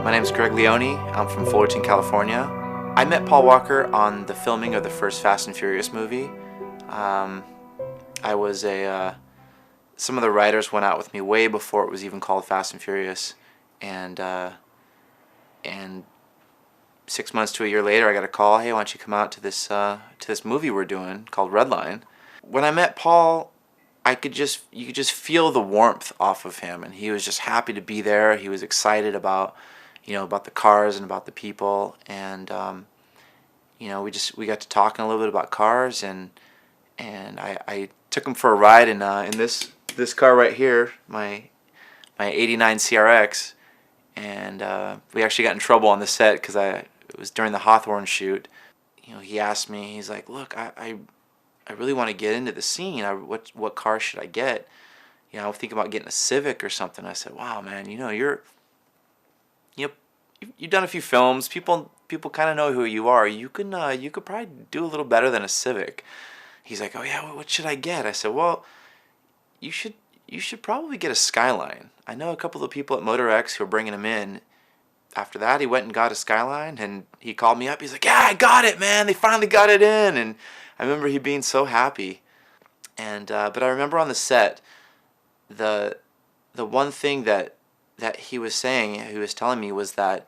My name is Greg Leone. I'm from Fullerton, California. I met Paul Walker on the filming of the first Fast and Furious movie. I was some of the writers went out with me way before it was even called Fast and Furious, and 6 months to a year later, I got a call. Hey, why don't you come out to this movie we're doing called Redline? When I met Paul, you could just feel the warmth off of him, and he was just happy to be there. He was excited about the cars and about the people, and we got to talking a little bit about cars, and I took him for a ride in this car right here, my '89 CRX, and we actually got in trouble on the set because it was during the Hawthorne shoot. He asked me, he's like, look, I really want to get into the scene. What car should I get? I was thinking about getting a Civic or something. I said, wow, man, you've done a few films. People kind of know who you are. You could probably do a little better than a Civic. He's like, oh yeah, what should I get? I said, well, you should probably get a Skyline. I know a couple of people at Motor X who are bringing him in. After that, he went and got a Skyline, and he called me up. He's like, yeah, I got it, man. They finally got it in. And I remember he being so happy. And but I remember on the set, the one thing that he was telling me was that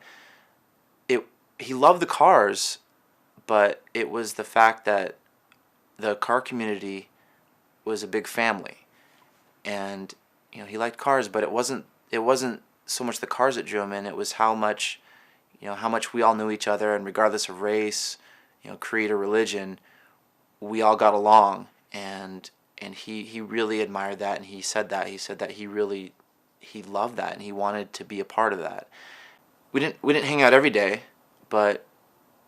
he loved the cars, but it was the fact that the car community was a big family, and he liked cars, but it wasn't so much the cars that drew him in. It was how much we all knew each other, and regardless of race, creed or religion, we all got along, and he really admired that, and he said that he loved that, and he wanted to be a part of that. We didn't hang out every day, but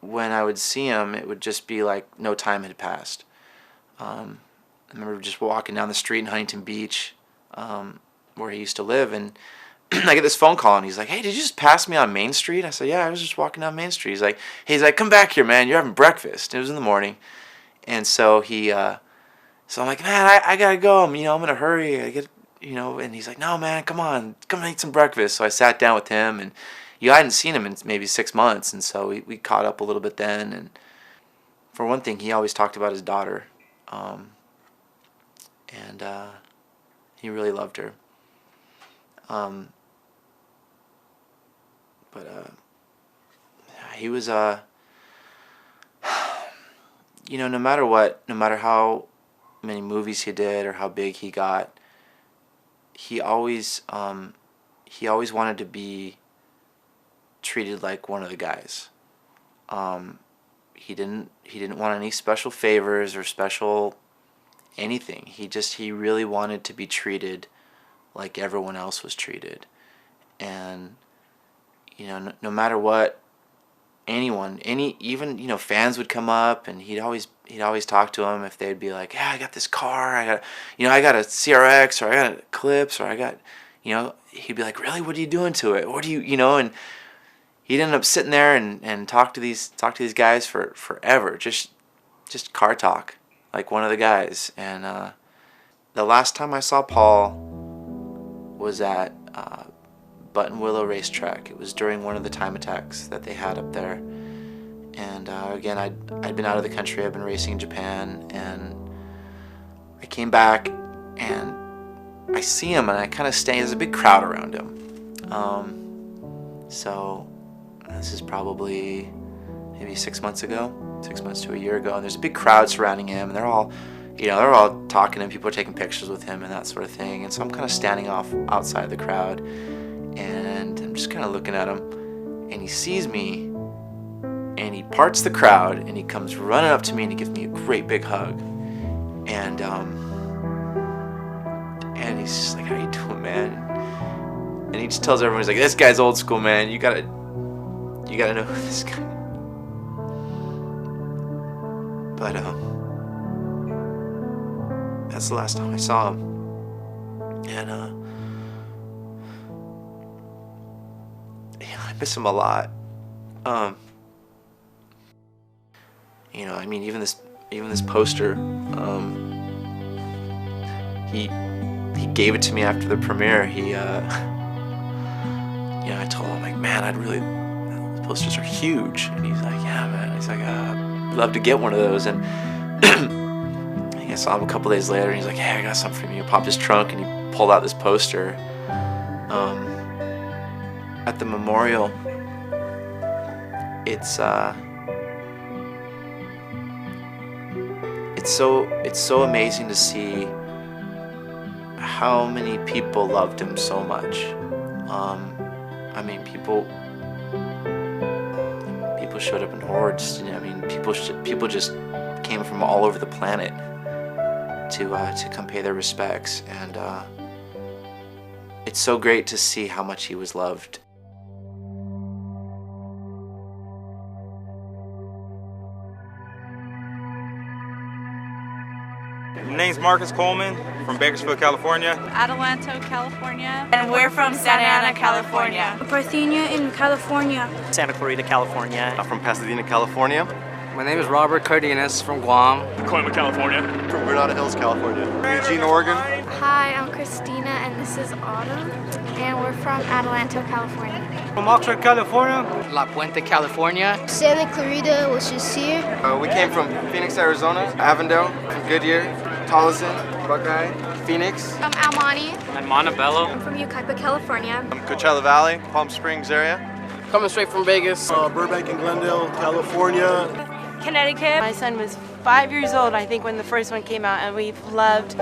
when I would see him, it would just be like no time had passed. I remember just walking down the street in Huntington Beach, where he used to live, and I get this phone call, and he's like, hey, did you just pass me on Main Street? I said, yeah, I was just walking down Main Street. He's like, come back here, man, you're having breakfast. It was in the morning. And so so I'm like, man, I gotta go. I'm in a hurry. And he's like, no, man, come on, come and eat some breakfast. So I sat down with him, and I hadn't seen him in maybe 6 months, and so we caught up a little bit then. And for one thing, he always talked about his daughter, and he really loved her. But he was no matter what, no matter how many movies he did or how big he got, he always wanted to be treated like one of the guys. He didn't want any special favors or special anything. He really wanted to be treated like everyone else was treated. And no matter what, even fans would come up, and he'd always talk to them if they'd be like, yeah, I got this car, I got a CRX, or I got a Eclipse, or I got, he'd be like, really, what are you doing to it? What do you, and he'd end up sitting there and talk to these guys for forever, just car talk, like one of the guys. And the last time I saw Paul was at Button Willow Racetrack. It was during one of the time attacks that they had up there. And again, I'd been out of the country. I'd been racing in Japan, and I came back, and I see him, and I kind of stay. There's a big crowd around him. So this is probably maybe 6 months ago, 6 months to a year ago, and there's a big crowd surrounding him, and they're all talking to him. People are taking pictures with him and that sort of thing. And so I'm kind of standing off outside the crowd, and I'm just kind of looking at him, and he sees me, and he parts the crowd, and he comes running up to me, and he gives me a great big hug, and he's just like, how you doing, man? And he just tells everyone, he's like, this guy's old school, man. You gotta know who this guy is. But that's the last time I saw him, and I miss him a lot. Even this even this poster. He gave it to me after the premiere. I told him, like, man, the posters are huge. And he's like, yeah, man. He's like, I'd love to get one of those. And I saw him a couple days later, and he's like, hey, I got something for you. He popped his trunk, and he pulled out this poster. At the memorial, it's so amazing to see how many people loved him so much. I mean, people showed up in hordes. I mean, people just came from all over the planet to come pay their respects, and it's so great to see how much he was loved. My name's Marcus Coleman from Bakersfield, California. Adelanto, California. And we're from Santa Ana, California. Parthenia in California. Santa Clarita, California. I'm from Pasadena, California. My name is Robert Cardenas from Guam. Colima, California. From Granada Hills, California. Eugene, Oregon. Hi, I'm Christina and this is Autumn. And we're from Adelanto, California. From Oxford, California. La Puente, California. Santa Clarita, which is here. We came from Phoenix, Arizona. Avondale, from Goodyear. Tolleson, Buckeye, Phoenix. I'm Almani. I'm Montebello. I'm from Yucaipa, California. I'm Coachella Valley, Palm Springs area. Coming straight from Vegas. Burbank and Glendale, California. Connecticut. My son was 5 years old, I think, when the first one came out, and we've loved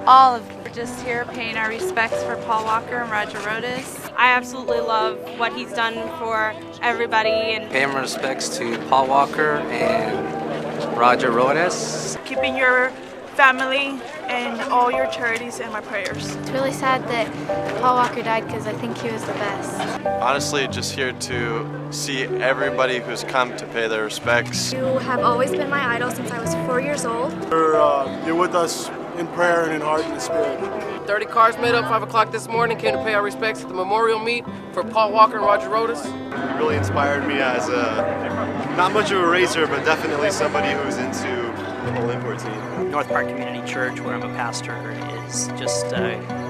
all of them. We're just here paying our respects for Paul Walker and Roger Rodas. I absolutely love what he's done for everybody. And Pay my respects to Paul Walker and Roger Rodas. Keeping your family and all your charities in my prayers. It's really sad that Paul Walker died because I think he was the best. Honestly, just here to see everybody who's come to pay their respects. You have always been my idol since I was 4 years old. You're with us in prayer and in heart and in spirit. 30 cars made up 5 o'clock this morning, came to pay our respects at the memorial meet for Paul Walker and Roger Rodas. It really inspired me as not much of a racer, but definitely somebody who's into the whole import scene. NorthPark Community Church, where I'm a pastor, is just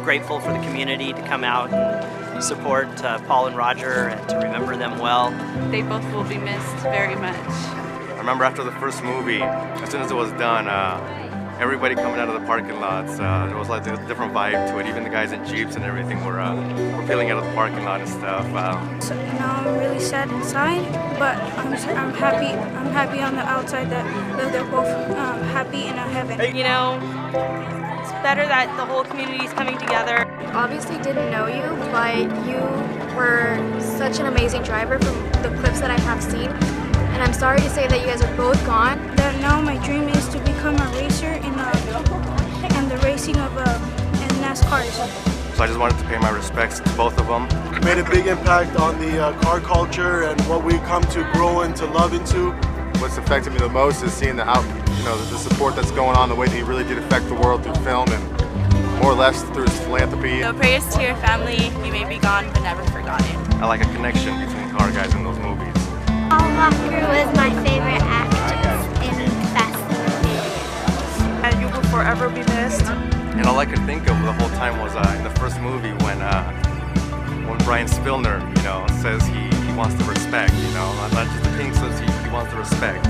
grateful for the community to come out and support Paul and Roger and to remember them well. They both will be missed very much. I remember after the first movie, as soon as it was done, everybody coming out of the parking lots, there was like a different vibe to it. Even the guys in Jeeps and everything were peeling out of the parking lot and stuff. So now I'm really sad inside, but I'm happy. I'm happy on the outside that they're both happy in a heaven. you know, it's better that the whole community is coming together. Obviously didn't know you, but you were such an amazing driver from the clips that I have seen. And I'm sorry to say that you guys are both gone. That now my dream is to become a racer in the racing of in NASCARs. So I just wanted to pay my respects to both of them. Made a big impact on the car culture and what we come to grow into love into. What's affected me the most is seeing the support that's going on, the way that he really did affect the world through film and more or less through his philanthropy. So prayers to your family. You may be gone, but never forgotten. I like a connection between car guys in those movies. Paul Walker was my favorite actor in Fast and Furious. And you will forever be missed. And all I could think of the whole time was in the first movie when Brian Spillner, says he wants the respect, not just the king says he wants the respect.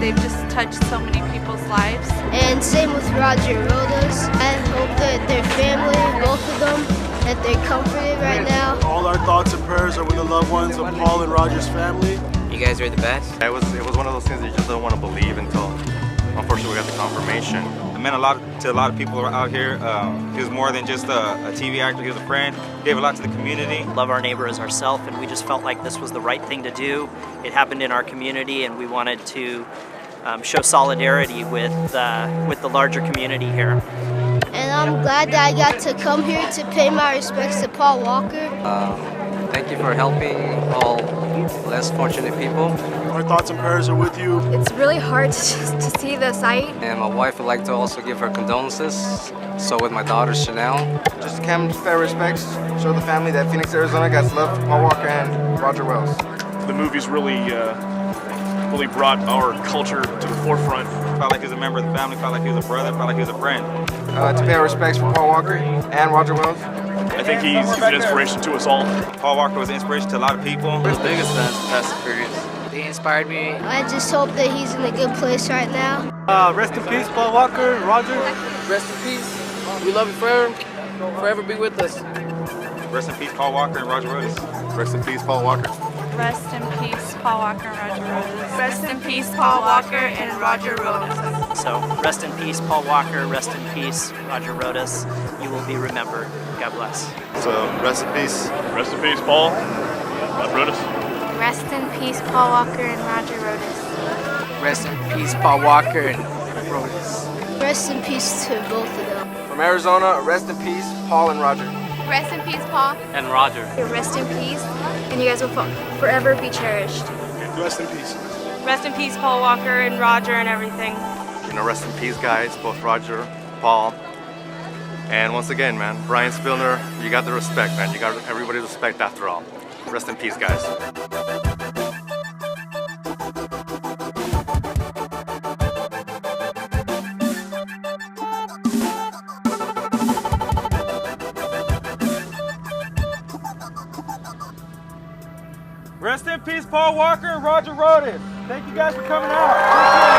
They've just touched so many people's lives. And same with Roger Rodas. I hope that their family, both of them, that they're comforted right now. All our thoughts and prayers are with the loved ones of Paul and Roger's family. You guys are the best. It was one of those things that you just don't want to believe until, unfortunately, we got the confirmation. It meant a lot to a lot of people out here. He was more than just a TV actor, he was a friend. He gave a lot to the community. Love our neighbor as ourselves, and we just felt like this was the right thing to do. It happened in our community, and we wanted to show solidarity with the larger community here. And I'm glad that I got to come here to pay my respects to Paul Walker. Thank you for helping all less fortunate people. Our thoughts and prayers are with you. It's really hard to see the sight. And my wife would like to also give her condolences. So with my daughter Chanel. Just come to pay respects, show the family that Phoenix, Arizona got love for Paul Walker and Roger Wells. The movie's really really brought our culture to the forefront. Felt like he was a member of the family, felt like he was a brother, felt like he was a friend. To pay our respects for Paul Walker and Roger Wells. I think he's an inspiration to us all. Paul Walker was an inspiration to a lot of people. His biggest fans Fast and Furious. He inspired me. I just hope that he's in a good place right now. Rest in peace, Paul Walker and Roger. Rest in peace. We love you forever. Forever be with us. Rest in peace, Paul Walker and Roger Rodas. Rest in peace, Paul Walker. Rest in peace, Paul Walker and Roger Rodas. Rest in peace, Paul Walker and Roger Rodas. So rest in peace, Paul Walker. Rest in peace, Roger Rodas. You will be remembered. God bless. So rest in peace. Rest in peace, Paul. Rodas. Rest in peace, Paul Walker and Roger Rodas. Rest in peace, Paul Walker and Rodas. Rest in peace to both of them. From Arizona, rest in peace, Paul and Roger. Rest in peace, Paul. And Roger. Rest in peace, and you guys will forever be cherished. Rest in peace. Rest in peace, Paul Walker and Roger and everything. You know, rest in peace, guys, both Roger, Paul. And once again, man, Brian Spillner, you got the respect, man. You got everybody's respect after all. Rest in peace, guys. Rest in peace, Paul Walker and Roger Rodas. Thank you guys for coming out.